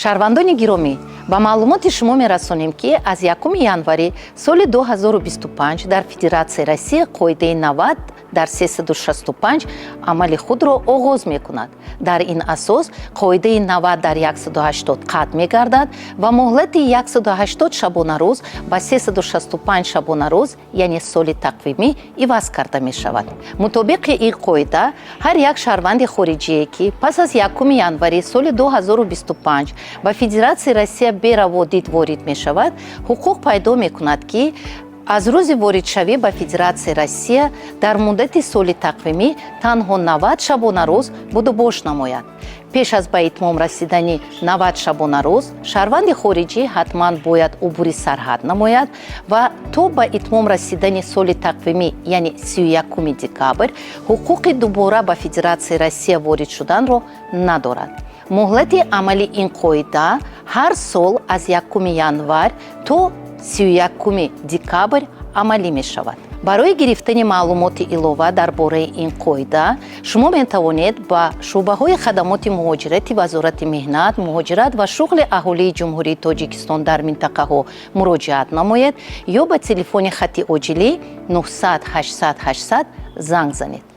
шаҳрвандони гиромӣ, ба маълумоти шумо мерасонем ки аз 1 январи соли 2025 дар Федератсияи Россия қоидаи 90 дар 365 амали худро оғоз мекунад. Дар ин асос қоидаи 90 дар 180 қатъ мегардад ва муҳлати 180 шабонарӯз ба 365 шабонарӯз, яъне соли тақвимӣ иваз карда мешавад. мутобиқи ин қоида ҳар як шаҳрванди хориҷие ки пас аз 1 январи соли 2025 ба Федератсияи Россия бераводид ворид мешавад, ҳуқуқ пайдо мекунад ки аз рӯзи воридшавӣ ба Федератсияи Россия дар муддати соли тақвимӣ танҳо 90 шабонарӯз будубош намояд. пеш аз ба итмом расидани 90 шабонарӯз шаҳрванди хориҷӣ ҳатман бояд убури сарҳад намояд ва то ба итмом расидани соли тақвимӣ, яъне 31 декабр, ҳуқуқи дубора ба Федератсияи Россия ворид шуданро надорад. муҳлати амали ин қоида ҳар сол аз 1 январ то 31 декабр амалӣ мешавад. барои гирифтани маълумоти илова дар бораи ин қоида шумо метавонед ба шуъбаҳои хадамоти муҳоҷирати Вазорати меҳнат, муҳоҷират ва шуғли аҳолии Ҷумҳурии Тоҷикистон дар минтақаҳо муроҷиат намоед ё ба телефони хати оҷилӣ 900 800 800 занг занед.